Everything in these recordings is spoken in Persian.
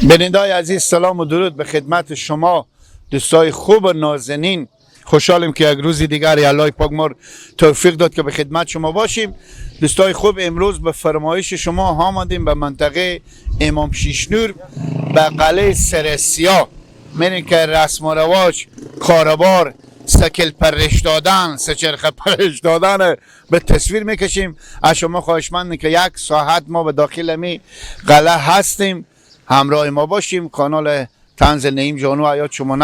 بیننده‌های عزیز، سلام و درود به خدمت شما دوستای خوب و نازنین. خوشحالیم که یک روزی دیگر الله پاک ما توفیق داد که به خدمت شما باشیم. دوستای خوب، امروز به فرمایش شما آمدیم به منطقه امام شیشنور به قلعه سرسیا. می‌بینید که رسم و رواج، کاروبار، سکل پرش دادن، سچرخه پرش دادن به تصویر میکشیم. از شما خواهشمندیم که یک ساعت ما به داخل می قلعه هستیم، همراه ما باشیم. کانال طنز نعیم جانو حیات شما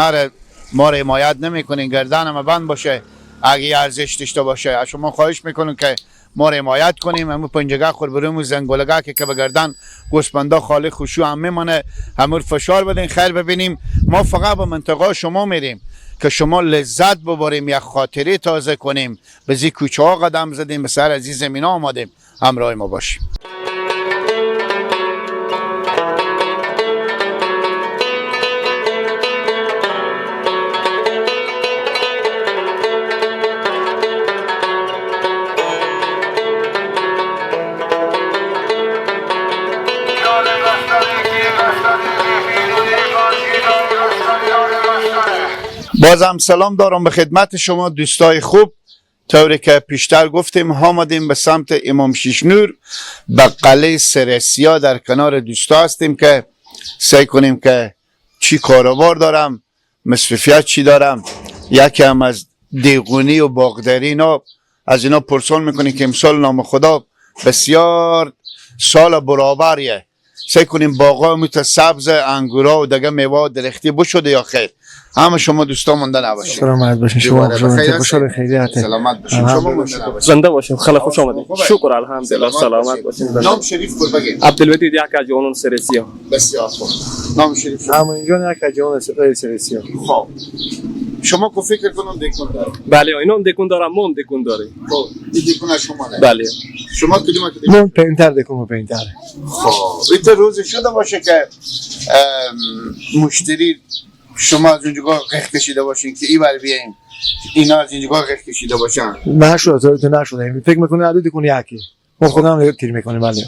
ما را حمایت نمیکنین، گردن ما بند باشه اگه ارزش داشته باشه. از شما خواهش میکنیم که ما را حمایت کنیم. همون پنجگاه خور بروم زنگولگاه که به گردن گوسپندا خالی خوشو هم میمونه، همون فشار بدین خیر ببینیم. ما فقط به منطقه شما میریم که شما لذت ببریم، یک خاطره تازه کنیم. به زی کوچه ها قدم زدیم، به سر از این زمین ها آمدیم، همراه ما باشیم. بازم سلام دارم به خدمت شما دوستای خوب. طوری که پیشتر گفتیم آمدیم به سمت امام شیشنور به قلعه سرسیا. در کنار دوستا هستیم که سعی کنیم که چی کاروبار دارم، مصرفیت چی دارم. یکی هم از دیگونی و باغداری اینا از اینا پرسان میکنیم که امسال نام خدا بسیار سال برابریه. سعی کنیم باغا میت سبز، انگورا و دیگه میوه درختی بشده یا خیر. همه شما دوستان مونده نباشید. سلامت باشین. شما خوشحال خیریت. سلامت باشین. شما مونده نباشید. زنده باشین. خیلی خوش آمدید. شکر الحمدلله. سلامت باشین. نام شریف پر بگید. عبدالودود یک جوان سرسیا. بسیار خوب. نام شریف. همون اینجا یک جوان سرسیا. خب شما کو فکر کنم دکون داره؟ بله اینا هم دکون دارم، ما هم دکون داریم. خب این دکون شما نه؟ بله. شما کدوم که من پینتر دکون پینتر. خب این روز شده باشه که مشتری شما از اونجا قیخ کشیده باشین که این بر بیاییم اینا از اینجا قیخ کشیده باشن؟ نشده تو نشده. فکر میکنه عدو دکون یکی. ما خودم هم تیر میکنیم. بله.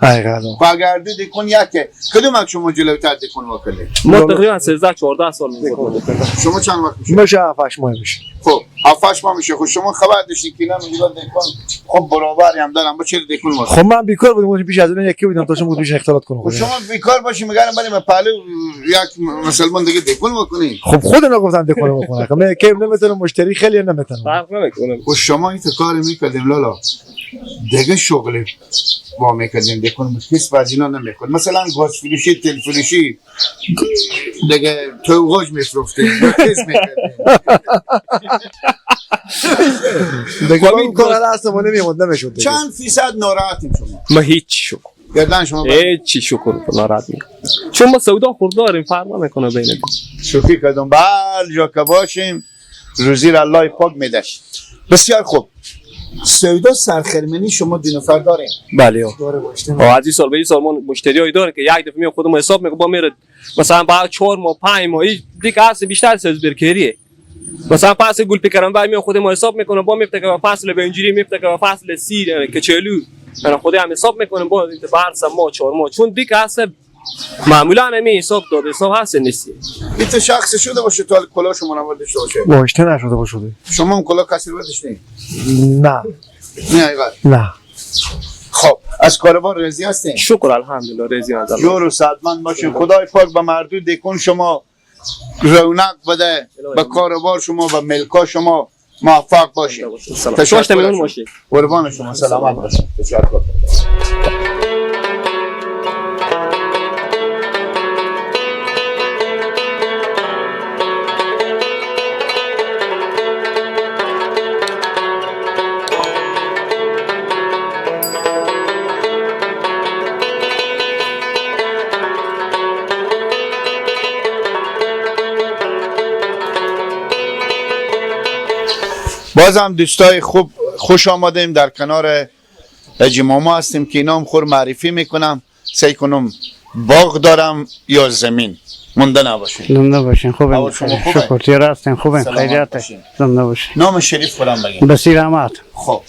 حقیقت. خب اگر دو دکون یکه کدوم از شما جلوتر دکون واکله؟ ما تقریبا 13 14 سال میکنیم. شما چند وقت میشه؟ میشه 7 ماه میشه. خب 7 ماه میشه. خب شما خبر داشتین که اینا میگن دکون خب برابری هم دارن، با چه دکون واسه؟ خب من بیکار بودم، پیش از اون یکی بودم تا شما گفتین اختلاط کنم. خب شما بیکار باشی میگن بریم پهلو یک مسلمان دیگه دکون بکنی. خب خودم گفتم دکون بکنم. من کی نمیتونم، مشتری خیلی نمیتونم. فرق نمیکنه. خب شما این کار میکردیم لالا دیگه شغل با میکردیم دکون کس وزینا نمیکنه. مثلا گاز فروشی، تل فروشی دیگه تو گوش میفروختیم یا کس میکردیم دیگه این کار اصلا ما نمیشد. چند فیصد ناراحتیم شما؟ ما هیچ شکر گردن شما هیچ شکر ناراحت نیست، چون ما سودا خورداریم، فرق نمیکنه بین شوخی کردم. بل جا که باشیم روزی را الله پاک میده. بسیار خوب. سودا سرخرمنی شما دو نفر دارین؟ بله از این سال به این سال ما مشتریایی داره که یک دفعه میاد خودمون حساب میکنه با میره مثلا بعد 4 ماه 5 ماه دیگه هست بیشتر ساز برکریه. مثلا پس گل پیکرم بعد میاد خودمون حساب میکنه با میفته که فصل به اینجوری میفته که فصل سیر که چلو انا خودم حساب میکنم با برس ما 4 ماه، چون دیگه هست معمولا همین حساب داد حساب هست نیست. این شخص شده باشه تو کلا شما نمود داشته باشه؟ باشه نشده باشه. شما هم کلا کسی رو داشتین؟ نه نه. خب از کاروبار راضی هستین؟ شکر الحمدلله راضی ام. جور و صحتمند باشین. خدای پاک به مردود دکون شما رونق بده، به کاروبار شما، به ملکا شما موفق باشین. تشکر باشین. قربان شما. سلامت باشین. تشکر. بازم دوستای خوب خوش آمدیم. در کنار حاجی ماما هستیم که اینا هم خور معرفی میکنم. سعی کنم باغ دارم یا زمین. مونده نباشین. زنده باشین. خوبه. شکر. تیر هستین. خوبه. خیریت. زنده باشین. نام شریف خودم بگین. بصیر احمد. خب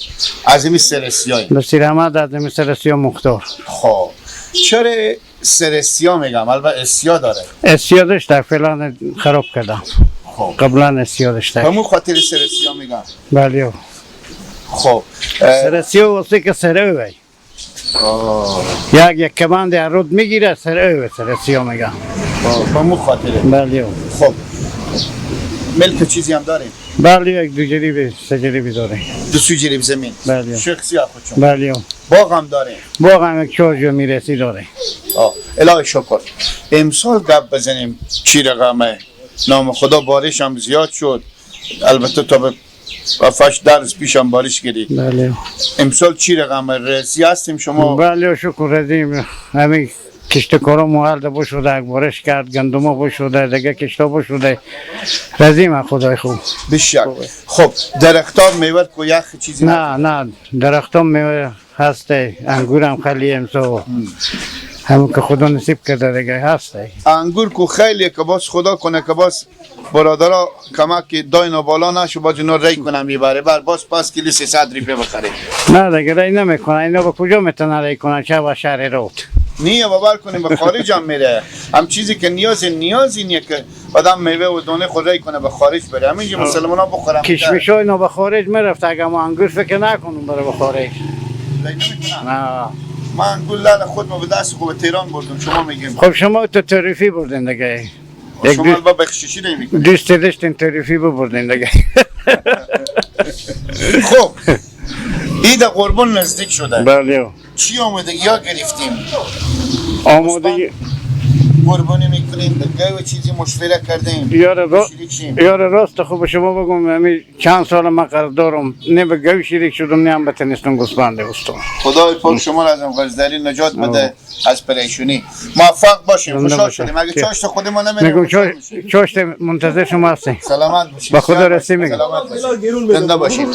عظیمی سرسیایی. بصیر احمد عظیمی سرسیا مختار. خب چرا سرسیا میگم، البته اسیا داره. اسیا داشته فعلا خراب کردم. خب قبلا اسیا داشته. همون خاطر سرسیا میگم. بله. خب سرسیا واسه که سره وی. یک کماند رود میگیره سره وی سرسیا میگم. همون خاطره. بله. خب ملک چیزی هم داریم؟ بله یک دو جریب سه جریبی داره. دو سو جریب زمین. بله. شخصی ها خودشون. بله. باغ هم داریم. باغ هم یک 4 جو میرسی داره. الهی شکر. امسال گپ بزنیم چی رقمه؟ نام خدا بارش هم زیاد شد. البته تا به وفاش درس پیش هم بارش گرید. بله. امسال چی رقمه؟ رسی هستیم شما؟ بله شکر رزیم. همین کشت کارم محل ده شده، بارش کرد، گندم شده، دیگه کشتا شده. رزیم خدای خوب. بسیار. خب درختان میوه کو یخ چیزی نه درختان میوه هسته، انگورم خیلی امسال همون که خدا نصیب کرده دیگه هسته. انگور کو خیلی که باز خدا کنه که باز برادرها کمک داین بالا نشو باز اینا ری کنم میبره بر باز پس کلی 300 روپیه بخره. نه دیگه ری نمیکنه، اینا به کجا میتونه ری کنه؟ چه با شهر روت نیه باور کنیم به خارج هم میره. هم چیزی که نیازی نیه که آدم میوه و دونه خود ری کنه به خارج بره. همینجا مسلمان ها بخورم. کشمش های اینا به خارج میرفت، اگه ما انگور فکر نکنیم بره به خارج. ری نمیکنم. نه من انگور لال خود ما به دست خوب تهران بردم. شما میگیم خب شما تو تعریفی بردین دیگه. شما البته بخششی ری میکنید. دوست داشتین تعریفی بردین دیگه. خب عید قربان نزدیک شده. بله. چی آماده یا گرفتیم؟ آماده قربانی میکنیم دیگه و چیزی مشوره کردیم. یار راست خوب شما بگم همین چند سال من قرض دارم، نه به گوی شریک شدم نه هم به تنستون گوسفند بستم. خدای پاک شما را از قرضداری نجات بده، از پریشونی. موفق باشیم. خوشحال شدیم. اگه چاشت خود ما نمیریم چاشت منتظر شما هستیم. سلامت باشید. با خدا رسی میگم. سلامت باشید. زنده باشید.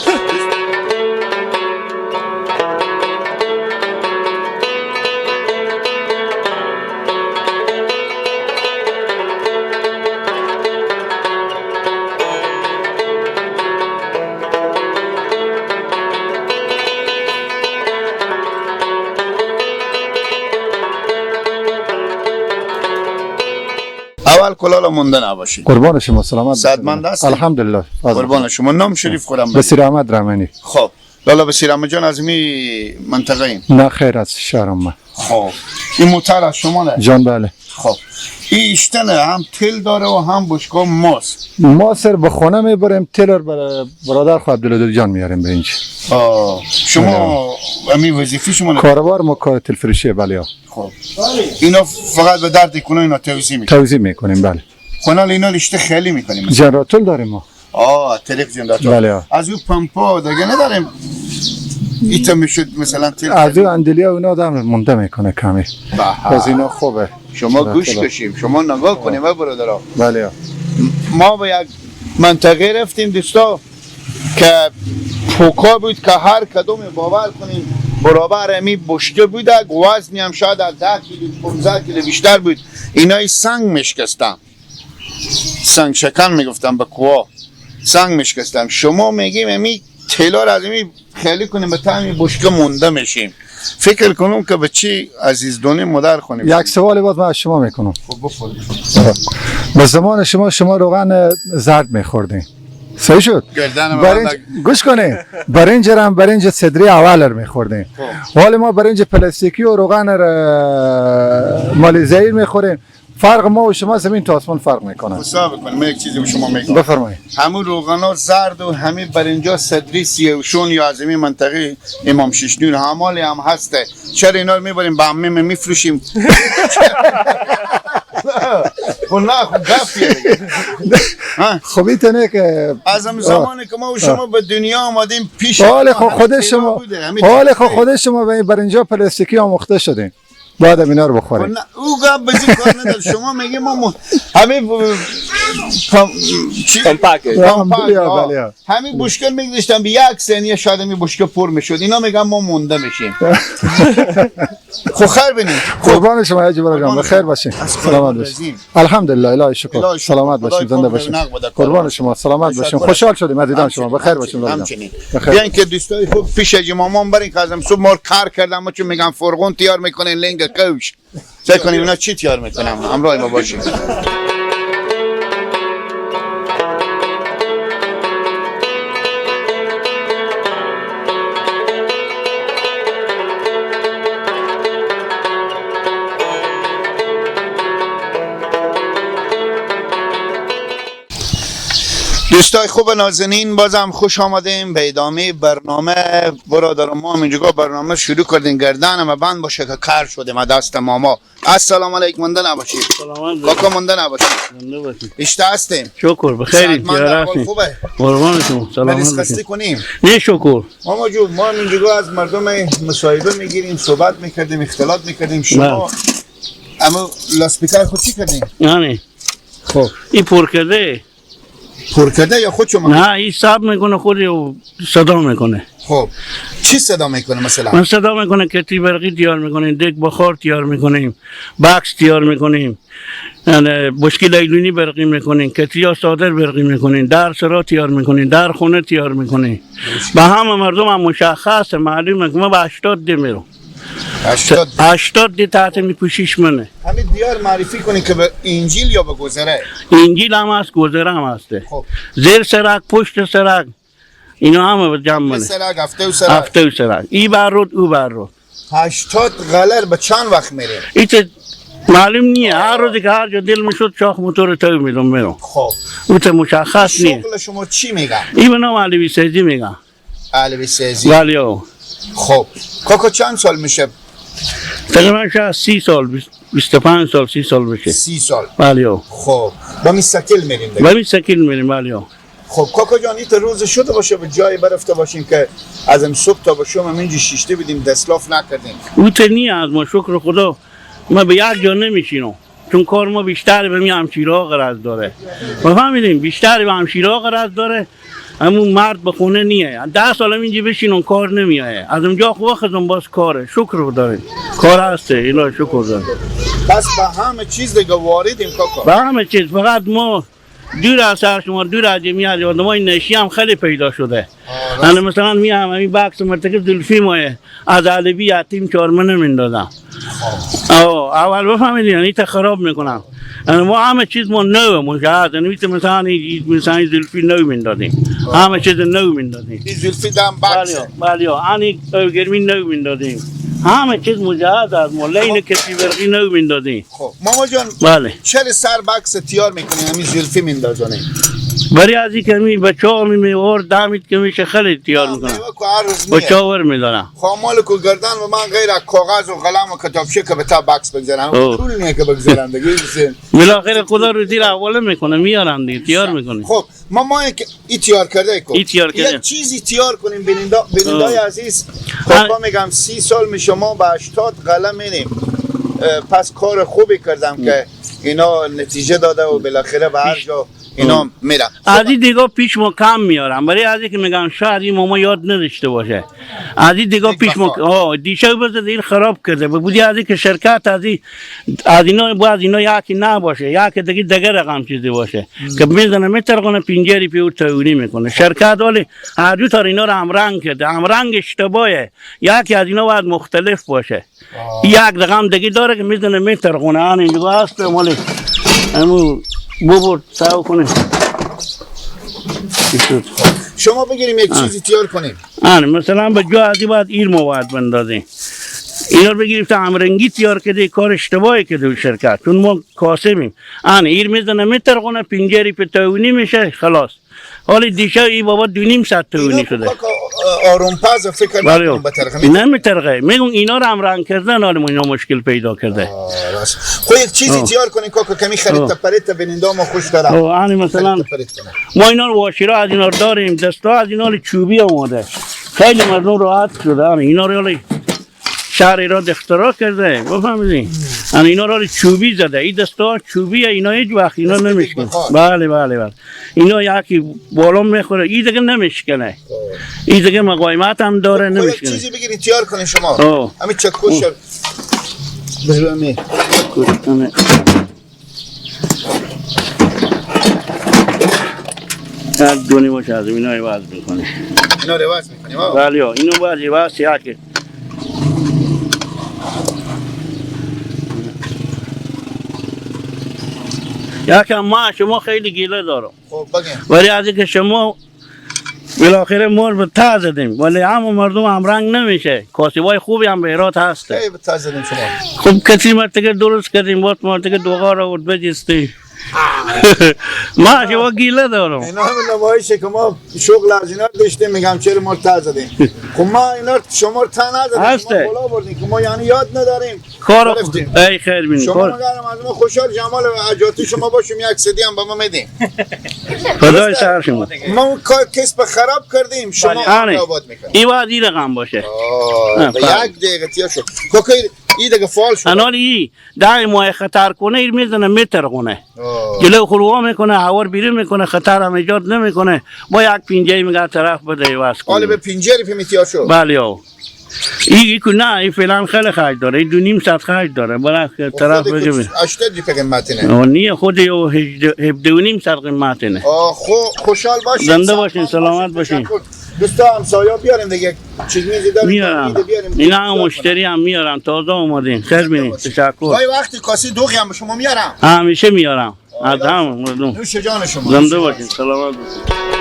اول کلالا مونده نباشید. قربان شما سلامت. صحتمند هستید؟ الحمدلله. قربان شما. نام شریف خورم. بسیر احمد رحمانی. خب لالا بسیر احمد جان از می منطقه این؟ نه خیر از شهرم من. خب این موتر از شما نه؟ جان بله. خب این اشتنه هم تل داره و هم بشکا ماست. ما سر به خونه میبریم تلر برادر خود عبدالله جان میاریم به اینجا. شما امی وظیفه شما نه؟ کاربار ما کار تلفریشیه بله. خب اینا فقط به درد کنه اینا توزیع میکنیم. توزیع میکنیم بله. خونال اینا رشته خیلی میکنیم. جنراتور داریم ما. طریق جنراتور. بله. از اون پمپا دیگه نداریم. ایتا میشد مثلا تل. از اون اندلیا اونا دم مونده میکنه کمی. از اینا خوبه. شما گوش کشیم. شما نگاه کنیم برادرها. بله. ما به یک منطقه رفتیم دوستا که پوکا بود که هر کدوم باور کنیم برابر امی بشته بود، وزنی هم شاید از 10 کیلو 15 کیلو بیشتر بود. اینای سنگ میشکستم، سنگ شکن میگفتم به کوها، سنگ میشکستم. شما میگیم امی تلا را از امی خیلی کنیم به تامی بشکه مونده میشیم. فکر کنم که به چی عزیز دونیم مدر کنیم. یک سوالی باز من از شما میکنم. خب بفرمایید. به زمان شما روغن زرد میخوردین، صحیح شد؟ گوش کنین. برنج صدری اول میخوردین. حال ما برنج پلاستیکی و روغن مالیزایی میخوریم. فرق ما و شما زمین تا آسمان فرق میکنه. حساب کنیم. من یک چیزی به شما میگم. بفرمایید. همون روغنا زرد و همین برنجا صدری سیوشون یا از این منطقه امام ششنور همالی هم هسته. چرا اینا رو میبریم به عمه میفروشیم؟ خب نه خب گفتیه دیگه. خب اینه که از هم زمانی که ما و شما به دنیا آمدیم پیش حال خود شما به این برنجا پلاستیکی آموخته شدین، بعد اینا رو بخوریم. او گپ بزی کار نداره. شما میگه ما همه کمپاکه بله. همین بشکل میگذاشتم به یک ثانیه شاید همین بشکل پر میشد. اینا میگم ما مونده میشیم. خب خیر بینید. قربان شما حاجی برا جان بخیر باشین. سلامت باشین. الحمدلله الهی شکر. سلامت باشین زنده باشین. قربان شما سلامت باشین. خوشحال شدیم از دیدن شما. بخیر باشین. همچنین. بیاین که دوستای خوب پیش حاجی مامان برین که ازم صبح ما کار کردم ما چون میگم فرغون تیار میکنین لنگ کوش. چه کنیم اینا چی تیار میکنم؟ همراه ما باشین. دوستای خوب نازنین بازم خوش آمدیم به ادامه برنامه. برادر ما اینجا برنامه شروع کردیم گردن و بند باشه که کار شده ما دست ماما. السلام علیکم منده نباشید. سلامت باکا منده نباشید. زنده باشید. اشته هستیم. شکر بخیرید. خوبه. قربان شما سلامت مریض باشید. خسته کنیم. نه شکر. ماما جون ما اینجا از مردم مصاحبه میگیریم صحبت میکردیم اختلاط میکردیم شما اما لاسپیکر خود چی کردیم؟ یعنی خب این پر کرده پر کرده یا خود شما؟ نه این صاحب میکنه خودی و صدا میکنه. خب چی صدا میکنه مثلا؟ من صدا میکنه کتری برقی تیار میکنیم، دک بخار تیار میکنیم، بکس تیار میکنیم، یعنی بشکی لیلونی برقی میکنیم، کتری ها صادر برقی میکنیم، در سرا تیار میکنیم، در خونه تیار میکنیم. به همه مردم هم مشخص معلومه که ما به 80 دی میرم. 80 دی تحت میپوشیش منه. همین دیار معرفی کنی که به انجیل یا به گذره؟ انجیل هم هست گذره هم هسته. خب زیر سرک پشت سرک اینا همه به جمع منه. سرک هفته و سرک هفته و سرک ای بر رود او بر رود. 80 غلر به چند وقت میره؟ ایت معلوم نیه هر روزی که هر جا دل میشد شاخ موتور تو میرم. خب اوت مشخص نیه. شغل شما چی میگن؟ این به نام علوی سازی میگن. علوی سازی. ولی او خب کاکا چند سال میشه؟ تقریبا شاید 30 سال 25 سال 30 سال بشه. 30 سال. ولی او خب با میسکل میریم دیگه. با میسکل میریم ولی او. خب کاکا جان این روز شده باشه به جای برفته باشیم که از ام صبح تا به شما اینجا شیشته بدیم دستلاف نکردیم. اوت نیه از ما شکر خدا ما به یک جا نمیشینم. چون کار ما بیشتر به می همشیرها غرض داره. ما فهمیدیم بیشتر به همشیرها غرض داره. همون مرد به خونه نیه. 10 سال اینجا بشینم کار نمیایه. از اونجا وقتم باز کاره. شکر داریم. کار هسته. الهی شکر داریم. پس به همه چیز دیگه واردیم کاکا. به همه چیز فقط ما دور از سر شما دور از جمعیت آدمای نشی هم خیلی پیدا شده. یعنی مثلا میام همین بکس مرتکب زلفی ماه از علوی یتیم چارمنه میندازم. اول بفهمید یعنی تا خراب میکنم. یعنی ما همه چیز ما نو مشاهد یعنی مثلا زلفی نو میندازیم. همه چیز نو میندازیم. این زلفی دم بکس. بله یعنی گرمی نو میندازیم. همه چیز مجهز از ما لین کسی برقی نو میندازیم. خب ماما جان بله چرا سر بکس تیار میکنی همین زلفی میندازونی؟ برای از اینکه می بچه ها میور دامید که میشه خیلی تیار میکنم بچه ها ور میدارم خامال کو گردن و من غیر از کاغذ و قلم و کتابچه که به تا بکس بگذارم پول نیه که بگذارم دیگه بالاخره خدا رو زیر اوله میکنه میارم دیگه تیار میکنه. خب ما این تیار کرده کو یک چیزی تیار کنیم بینندای عزیز. خب میگم 30 سال می شما به 80 قلم میریم. پس کار خوبی کردم که اینا نتیجه داده و بالاخره به هر جا اینا میرم. از این دیگه پیش ما کم میارم برای از اینکه میگم شاید این ماما یاد نداشته باشه. از این دیگه پیش ما دیشب بزد این خراب کرده بودی از اینکه شرکت از اینا باید اینا یکی نباشه یکی دیگه رقم چیزی باشه که میزنه میترقونه پینجری پیو تاونی میکنه شرکت ولی هر دو تا اینا رو همرنگ کرده. همرنگ اشتباهه. یکی از اینا باید مختلف باشه. یک رقم دیگه داره که میزنه میترقونه آن این دیگه هست مالی امو ببرد سعی کنیم شما بگیریم یک چیزی تیار کنیم. مثلا به جا ازی باید ایر مواد بندازیم. اینا رو بگیریم تا همرنگی تیار کده کار اشتباهی کده شرکت چون ما کاسمیم. ایر میزنه میترقونه پینجری په تاونی میشه خلاص. حالی دیشب این بابا 2.5 ساعت تاونی شده. آروم پز فکر نکنم بترقه نمیترقه میگم اینا رو هم رنگ کردن حالی اینا مشکل پیدا کرده. خب یک چیزی تیار کنین کاکا کمی خرید پرت بیننده ما خوش دارم. مثلا ما اینا رو واشیرا از اینا رو داریم دستا از اینا رو چوبی آماده خیلی مردم راحت شده. اینا رو شهر را اختراع کرده بفهمیدین اینا را چوبی زده این دستا چوبیه اینا هیچ وقت اینا نمیشکنه بله بله بله اینا یکی بالا میخوره این دیگه نمیشکنه این دیگه مقاومت هم داره نمیشکنه چیزی بگیرید تیار کنین شما همین چکش بزرمی یک دونی باشه از اینا عوض میکنه اینا رو عوض میکنیم بله اینو باید عوض یکی یکم ما شما خیلی گیله دارم خب بگیم ولی از اینکه شما بالاخره مور به تا زدیم ولی همه مردم هم رنگ نمیشه کاسبای خوبی هم به هرات هسته خیلی به تا زدیم شما خب کسی مرتگه درست کردیم باید مرتگه دوغا را بود بجستی ما شما گیله دارم اینا همه نمایشه که ما شغل از اینا داشتیم میگم چرا ما تا زدیم خب ما اینا شما رو تا نزدیم شما بالا بردیم که ما یعنی یاد نداریم کار ای خیر بینی شما مگرم از ما خوشحال جمال عجاتی شما باشیم یک سدی هم به ما میدیم خدای سر شما ما اون کسب خراب کردیم شما آباد میکنیم این باید این رقم باشه به یک دقیقه تیا شد که این دیگه فال شد انال ای در ماه خطر کنه این میزنه متر کنه جلو خلوها میکنه هوار بیرون میکنه خطر هم ایجاد نمیکنه با یک پینجه میگه طرف بده واسه حالا به پینجه ری پیمیتیا شد بله این که نه این فعلا خیلی خرج داره این 2.5 خرج داره برای طرف بگه 80 دی قیمتینه نیه خود 17.5 قیمتینه خوشحال باشین زنده باشین سلامت باشین دوستا همسایا بیاریم دیگه چیز میزیده میارم اینا هم مشتری هم میارم تازه اومدین خیر بینید تشکر گاهی وقتی کاسی دوغی هم شما میارم همیشه میارم از هم مردم نوش جان شما زنده باشین سلامت باشین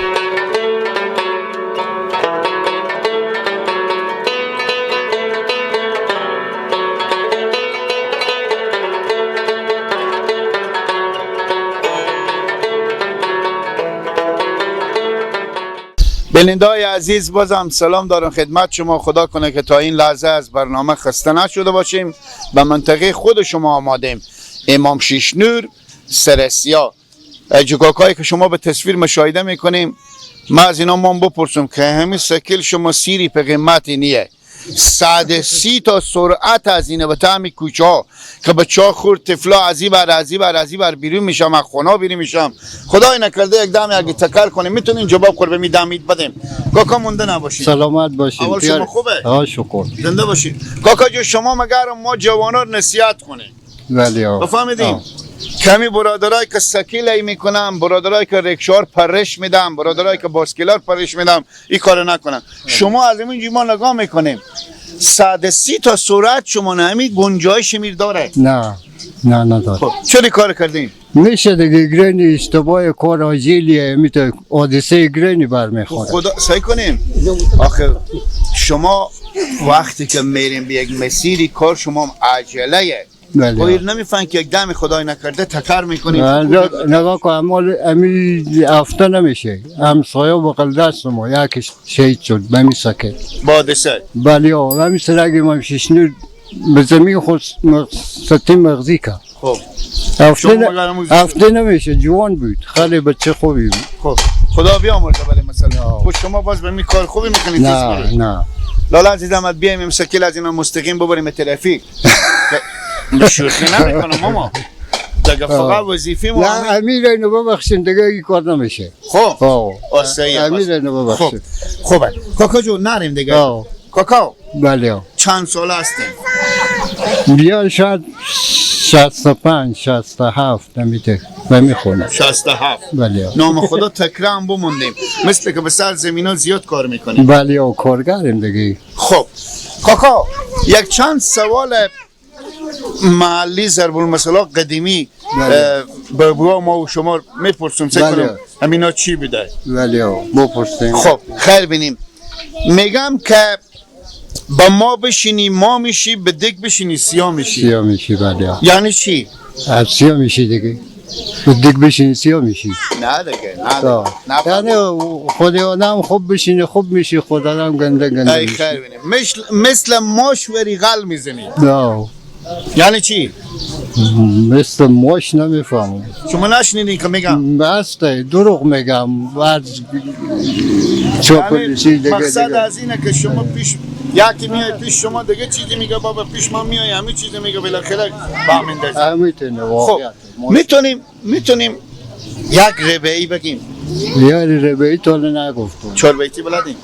بیننده‌های عزیز بازم سلام دارم خدمت شما خدا کنه که تا این لحظه از برنامه خسته نشده باشیم به منطقه خود شما آمادیم امام شیشنور سرسیا جگاکایی که شما به تصویر مشاهده میکنیم ما از اینا من بپرسم که همین سکیل شما سیری به قیمتی نیه 130 تا سرعت از اینه به تعمی کوچه ها که به چاه خورد طفلا ازی بر بیرون میشم از خونه بیرون میشم خدای نکرده یک دم اگه تکر کنیم میتونین جواب قربه میدمید بدیم کاکا مونده نباشید سلامت باشید اول شما خوبه ها شکر زنده باشید کاکا جو شما مگر ما جوانا رو نصیحت کنه ولی بفهمیدیم کمی برادرای که سکیل میکنم برادرای که رکشار پرش میدم برادرای که باسکلار پرش میدم این کار نکنم شما از این ما نگاه میکنیم 130 تا سرعت شما نمی گنجایش میر داره نه داره خب چرا کار کردیم میشه دیگه گرینی اشتباه کار آجیلیه میتونه حادثه گرینی برمیخوره خدا سعی کنیم آخه شما وقتی که میریم به یک مسیری کار شما عجله باید نمیفهمن که یک دم خدای نکرده تکر میکنیم نگاه کن امی هفته نمیشه همسایه بقل دست ما یکیش شهید شد بمی سکه بادسه بلی ها همی سرگی ما شیشنور به زمین خود سطح مغزی که خب هفته نمیشه جوان بود خیلی بچه خوبی بود خب خدا بیامرزه بله مثلا خود شما باز به می کار خوبی میکنید نه لالا عزیزم بیایم امسکیل از اینا مستقیم ببریم ترافیک شوخی نمیکنم ماما دیگه فقط وظیفه ما نه امیر اینو ببخشین دیگه این کار نمیشه خب امیر اینو ببخشین خوبه کاکا جو نریم دیگه کاکا بله چند سال هستیم بیا شاید 65 67 نمیته و میخونه 67 بله نام خدا تکرام بموندیم مثل که به سر زمین ها زیاد کار میکنیم بله کارگریم دیگه خب کاکا یک چند سوال محلی ضرب المثل قدیمی به بوا ما و شما میپرسیم چه کنیم همینا چی بوده ولی بپرسیم خب خیر بینیم میگم که با ما بشینی ما میشی به دک بشینی سیاه میشی بله یعنی چی؟ سیاه میشی دیگه به دک بشینی سیاه میشی نه دیگه یعنی خود آدم خوب بشینی خوب میشی خود آدم گنده ای میشی خیر بینیم مثل ماش وری غل میزنی نه یعنی چی؟ مثل ماش نمیفهمم شما نشنیدین که میگم بسته دروغ میگم بعد یعنی مقصد از اینه که شما پیش یکی میای پیش شما دیگه چیزی میگه بابا پیش ما میای همه چیزی میگه بالاخره با هم اندازه. میتونه خب واقعیت میتونیم یک ربعی بگیم. یاری ربعی تو نگفتم، 4 بیتی بلدیم.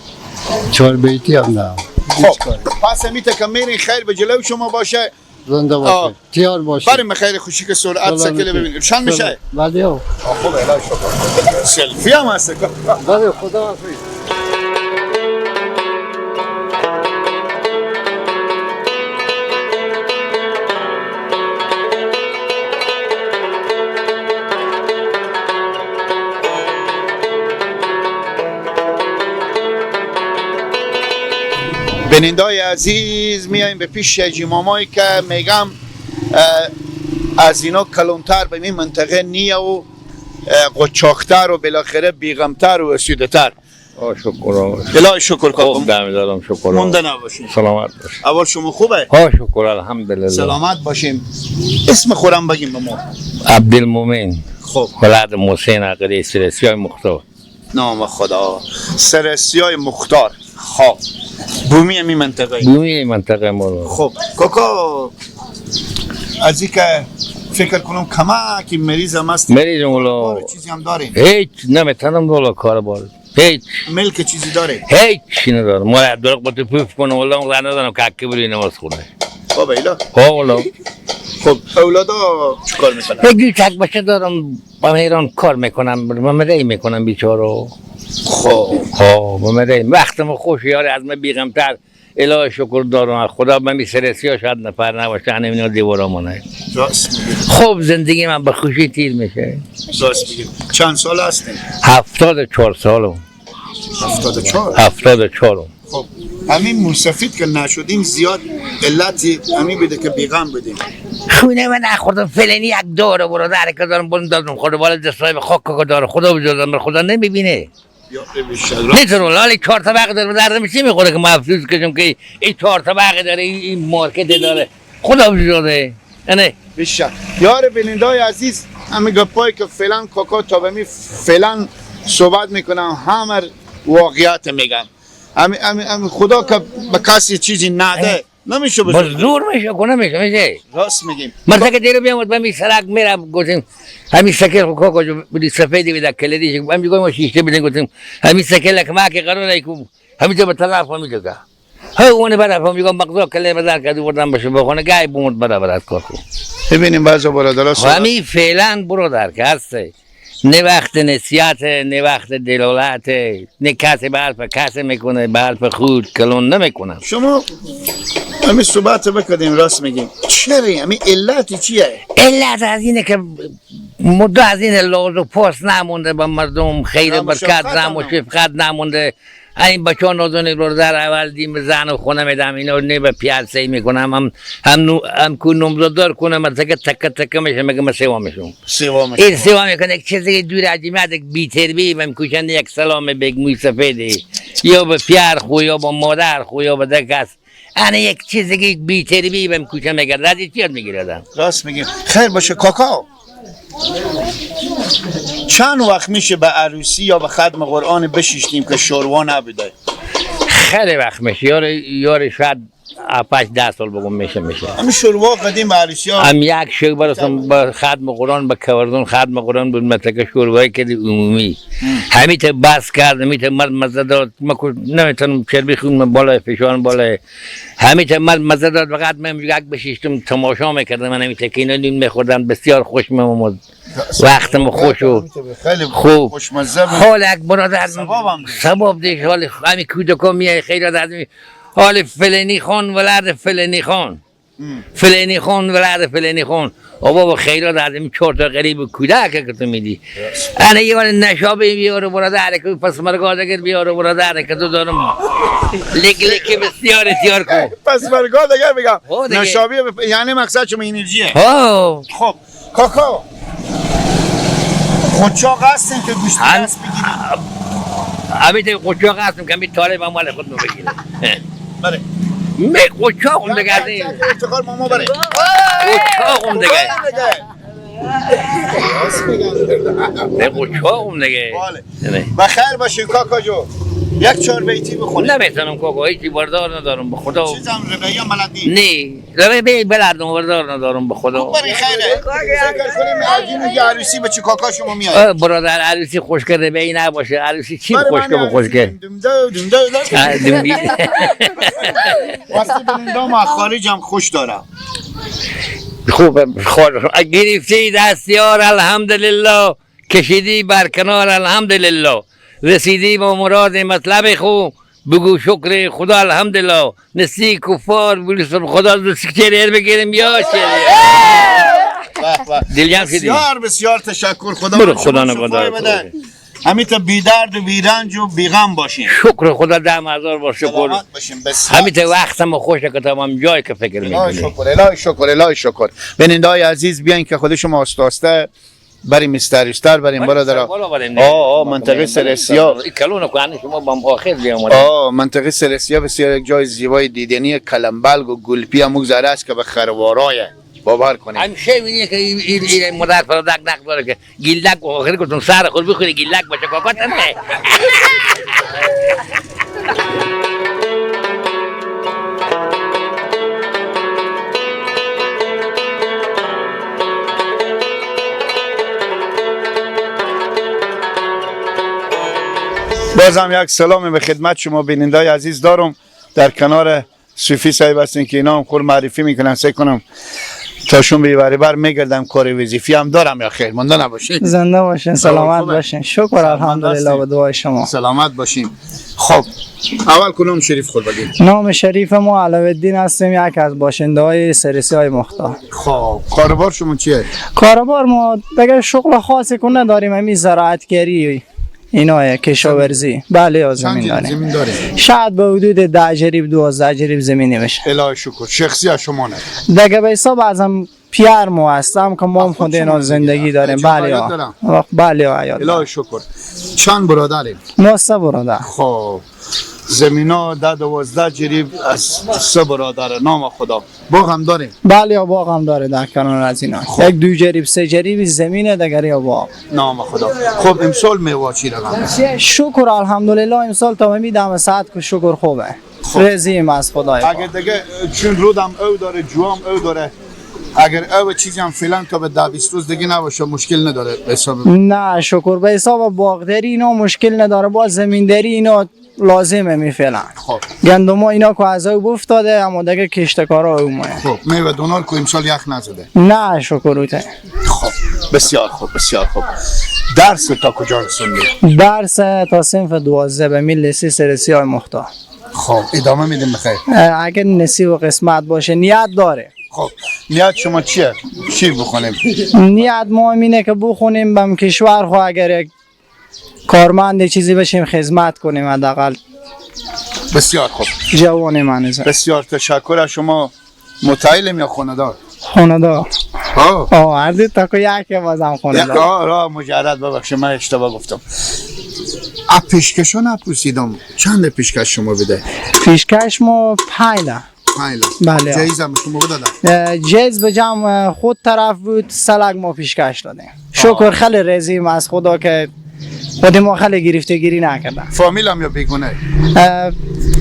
4 بیتی هم نه. خب پس همیته که میرین خیر به جلو شما باشه. زنده باشه، تیار باشه. بریم خیر خوشی که سرعت سکله ببینیم روشن میشه. بله خوب الهی شکر. سلفی هم هست. بله خدا حافظ. بینندای عزیز میایم به پیش جیمامایی که میگم از اینا کلونتر به این منطقه نیه و قچاقتر و بالاخره بیغمتر و اسیدتر. شکر الهی شکر خوب کنم. دمی دارم شکر مونده نباشین. سلامت باش. اول شما خوبه؟ شکر الحمدلله. سلامت باشیم. اسم خورم بگیم به ما. عبدالمومن. خب ولد محسن عقیلی سرسیای مختار. نام خدا. سرسیای مختار. خب بومی همی منطقه. بومی منطقه ما. خب کاکا از این که فکر کنم کمکی مریض هم هست. مریض مولا چیزی هم داریم. هیچ نمیتونم دولا کار بار. هیچ ملک چیزی داره. هیچ چی ندارم. ما درک با تو پوف کنم ولی اون ندارم که اکی بری نماز خونه. خب ایلا. والا. خب اولادا چیکار میکنن؟ یک چک بچه دارم با ایران کار میکنم. با ری میکنم بیچارو. خب با ری وقتم خوش یاری از من بیغمتر. الهی شکر دارم خدا من می سرسیا شاید نفر نباشه همین دیوارامونه. راست میگی. خب زندگی من به خوشی تیر میشه. راست میگی. چند سال هستین؟ 74 سالم. 74. 74. خب همین موسفید که نشدیم زیاد علتی همین بده که بیغم بدیم. خونه من نخوردم فلانی یک داره برادر که دارم بندازم خورده بالا دستای به خاک که داره خدا بجازم خدا نمیبینه. نیتون ولی 4 طبقه داره در نمیشه میخوره که ما افسوس کشم که این 4 طبقه داره این مارکت داره خدا بجازه. نه بیشتر یار بینندای عزیز همه گپایی که فعلا کاکا تا به می فعلا صحبت میکنم همه واقعیت میگم. همه خدا که به کسی چیزی نده نمیشه بشه. مزدور میشه کنه میشه. راست میگیم. مرتا که دیرو بیامد به می سرک میرم گفتیم همین سکل کاکا جو بودی سفیدی بیدا کلیدی هم میگم ما شیشته بدین گفتیم همین سکل که ما که قراره کو همین تو به طرف میگه ها اون بعد میگم مقدار کلی بدار کدو بردم بشه بخونه گای بومد برابر کار کو. ببینیم بعضا برادرها همین فعلا برادر که هسته نه وقت نصیحت نه وقت دلالت نه کسی به حرف کسی میکنه به حرف خود کلون نمیکنم. شما همین صحبت بکنیم راست میگیم چرا همین علتی چیه؟ علت از اینه که مدت از این لوز و پاس نمونده به مردم خیر برکت رحم و شفقت نمونده. این بچه ها نازنی برادر اول دیم زن و خونه میدم اینا نه به پیاز سی میکنم هم که نمزدار کنم مثلا که تکه میشه میگم من سوامشون این سوام میکنه یک چیزی دور عجیمت یک بیتربی من کشنده یک سلام بگ موی سفیدی یا به پیار خو یا با مادر خو یا به دکس انا یک چیزی که بیتربی من کشنده میگرد از این چیاد میگیردم. راست میگیم. خیر باشه کاکا چند وقت میشه به عروسی یا به ختم قرآن بشیشتیم که شوروا نبوده؟ خیلی وقت میشه یار شاید 5-10 سال بگم میشه همین شوروا قدیم به عروسی ها هم یک شو براتون با ختم قرآن با کوردون ختم قرآن بود مثلا که شوروایی که عمومی همین ته بس کرد همین ته مرد مزه داد ما نمیتونم چربی خون بالا فشار بالا همین ته مرد مزه داد فقط من یک بشیشتم تماشا میکردم من همین ته که اینا نون میخوردم بسیار خوش میومد وقتم خوش و خوب حال یک برادر ثواب دیش حال همین کودکا میای خیرات از حال فلانی خان ولد فلانی خان فلانی خان ولد فلانی خان او بابا خیرات از این 4 تا غریب کودک که تو میدی انا یه ولی نشابه بیاره برادر که پس مرگادگر بیاره برادر که تو دارم لک بسیار اتیار کن پس مرگادگر بگم نشابه یعنی مقصد شما انرژیه. خب کاکا خودچاق هستیم که گوشتی دست بگیریم همین خودچاق هستیم که همین طالب هم مال خود رو بگیره بره خودچاق هم دیگه افتخار ماما بره خودچاق هم دیگه خوشحالم دیگه. بله. بخیر باشین کاکا جو. یک 4 بیتی بخونید. نمیتونم کاکا هیچی بردار ندارم به خدا. چیزم ربیه بلدی؟ نه ربیه بلدم بردار ندارم به خدا. برای خیره. فکر کنیم عجین میگه عروسی به چی کاکا شما میاد. برادر عروسی خوشگل ربیه نباشه. عروسی چی خوشگل خوشگل. واسه بلندام از خارج هم خوش دارم. خوب خود گرفتی دستیار الحمدلله کشیدی بر کنار الحمدلله رسیدی با مراد مطلب خوب بگو شکر خدا الحمدلله نسی کفار بلیسم خدا دوست چریر بگیریم یا چریر بسیار بسیار تشکر برو خدا نگهدار همیتا بی درد و بی رنج و بی غم باشین شکر خدا 10,000 بار شکر همیتا وقتم خوش که هم جای که فکر میکنی الهی شکر الهی شکر بیننده های عزیز بیاین که خودشون آستاسته بریم استریستر بریم برادر منطقه سرسیا کلون کنن شما با آخر بیام منطقه سرسیا بسیار یک جای زیبای دیدنی کلمبلگ و گلپی هم مگذره است که به خروارای باور کنید همیشه میگه که این مدت فرادک نق داره که گیلدک و آخر کتون سر خود بخوری گیلدک باشه کاکا تنه بازم یک سلام به خدمت شما بینندای عزیز دارم در کنار صوفی صاحب هستین که اینا هم خور معرفی میکنن سعی کنم تاشون بیواری بر میگردم کار وظیفی هم دارم یا خیر مونده نباشین زنده باشین سلامت باشین شکر الحمدلله به دعای شما سلامت باشین خب اول کنم شریف خود بگید نام شریف ما علوالدین هستیم یک از باشنده های سرسی های مختار خب کاروبار شما چیه کاروبار ما دیگه شغل خاصی که نداریم همین زراعتگری اینا کشاورزی بله زمین داریم شاید به حدود 10 جریب 12 جریب زمینی بشه الهی شکر شخصی شما نه دیگه به حساب ازم پیار مو هستم که ما خود اینا زندگی داریم بله الهی شکر چند برادریم ما 3 برادر خب زمینا 12 جریب از 3 برادر نام خدا باغ هم داریم بله باغ هم داره در کنار از اینا یک 2 جریب 3 جریب زمینه دیگر یا باغ نام خدا خب امسال میوه چی رقم شکر الحمدلله امسال تمامی دم ساعت که شکر خوبه رزیم از خدای اگه دیگه چون رودم او داره جوام او داره اگر او چیزی هم فعلا تا به 10-20 روز دیگه نباشه مشکل نداره حساب نه شکر به حساب باغداری اینا مشکل نداره با زمینداری اینا لازمه می فعلا خب گندم اینا که از او افتاده اما دیگه کشتکارا اومه خب میوه دونار که امسال یخ نزده نه شکر اوته خب بسیار خوب بسیار خوب درس تا کجا رسوندی درس تا صنف 12 به میل سرسی های مختار خب ادامه میدیم بخیر اگه نصیب و قسمت باشه نیت داره خب نیت شما چیه چی بخونیم نیت ما اینه که بخونیم بم کشور خو اگر یک کارمند چیزی بشیم خدمت کنیم حداقل بسیار خوب جوان من بسیار تشکر از شما متعلم یا خانه‌دار خانه‌دار هر دو تا که یک بازم خانه‌دار مجرد ببخشید من اشتباه گفتم اب پیشکشا نپرسیدم چند پیشکش شما بده پیشکش ما 5 بله جایزه شما بدادن جایز به جمع خود طرف بود سلگ ما پیشکش دادیم شکر خیلی رزیم از خدا که خود ما خیلی گرفتگیری نکردن فامیل هم یا بیگونه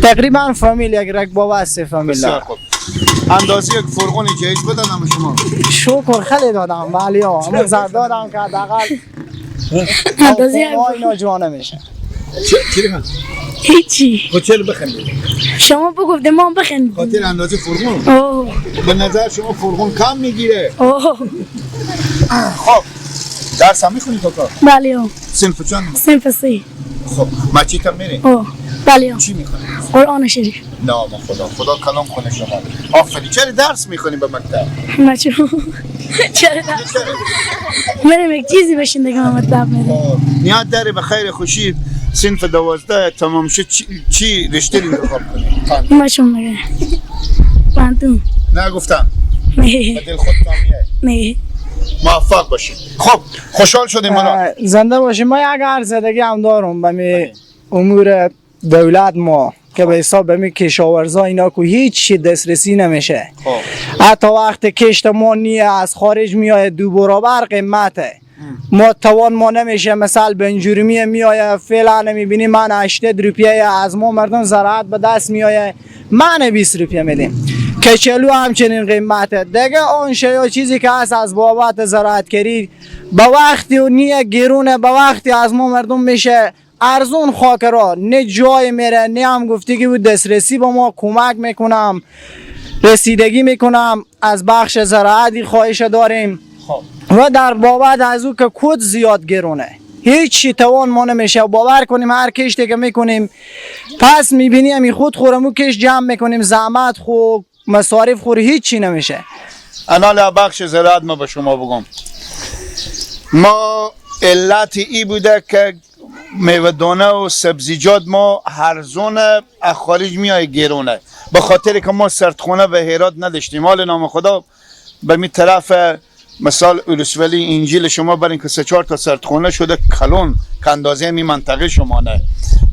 تقریبا فامیل یک بابا است فامیل دارم اندازی یک فرغون جایز بدادم شما شکر خیلی دادم ولی همون زرد دادم که حداقل اندازی اینا جوانه میشه چی دیگه؟ هیچی چرا بخندید؟ شما بگفته ما بخندید خاطر اندازه فرغون؟ به نظر شما فرغون کم میگیره؟ خب درس هم میخونی کاکا؟ بله صنف چند؟ صنف 3 خب مسجد هم میری؟ بله چی میخونی؟ قرآن شریف نام خدا کلام کنه شما آفرین چرا درس میخونی به مکتب؟ چرا درس؟ منم یک چیزی بشین دیگه مطلب میده نیت داری به خیر خوشی صنف 12 تمام شد چی رشته انتخاب کنی؟ ما چون میگه پانتون نه گفتم نه به دل خود نه موفق باشید خب خوشحال شدیم زنده باشیم ما یک عرض دیگه هم دارم به امور دولت ما که به حساب می کشاورزا اینا که هیچ دسترسی نمیشه. حتی وقت کشت ما نیه از خارج میاد 2 برابر قیمته. ما توان ما نمیشه، مثال بنجورمی میآیه فعلا میبینی من 80 روپیه از ما مردم زراعت به دست میآیه من 20 روپیه میدیم. کچلو همچنین قیمته دیگه. اون شیا چیزی که هست از بابت زراعتگری به وقتی و نیه گرونه، به وقتی از ما مردم میشه ارزون خاک را نه جای میره نه هم گفتی که بود دسترسی با ما کمک میکنم رسیدگی میکنم از بخش زراعتی خواهش داریم. و در بابت از او که کود زیاد گرونه هیچی توان ما نمیشه. باور کنیم هر کشتی که میکنیم پس میبینی همی خود خورمو کش جمع میکنیم زحمت خو مصارف خور هیچی نمیشه. انال بخش زراعت ما به شما بگم ما علت ای بوده که میوه دانه و سبزیجات ما هر زونه از خارج میای گرونه به خاطر که ما سردخونه به هرات نداشتیم. حال نام خدا به می طرف مثال اولوسولی انجیل شما برای اینکه 3-4 تا سردخونه شده کلون که اندازه می منطقه شما نه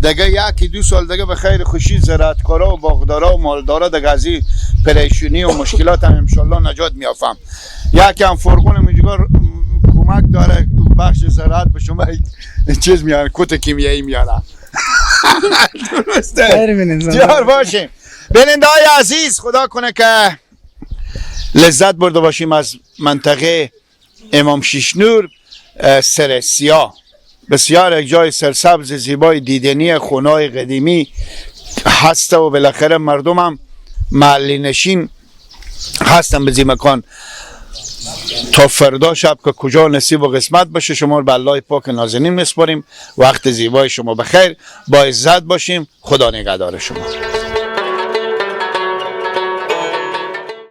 دیگه 1-2 سال دیگه به خیر خوشی زراعتکارا و باغدارا و مالدارا دیگه از این پریشونی و مشکلات هم انشالله نجات میافم. یکم فرقون میجگار کمک داره بخش زراعت به شما چیز میاره کت کیمیایی میاره. درسته جار باشیم. بیننده های عزیز خدا کنه که لذت برده باشیم از منطقه امام شیشنور سر سیاه. بسیار یک جای سرسبز زیبای دیدنی خونه‌های قدیمی هست و بالاخره مردم هم محلی نشین هستن به مکان. تا فردا شب که کجا نصیب و قسمت باشه شما رو به الله پاک نازنین میسپاریم. وقت زیبای شما بخیر، با عزت باشیم. خدا نگهدار شما.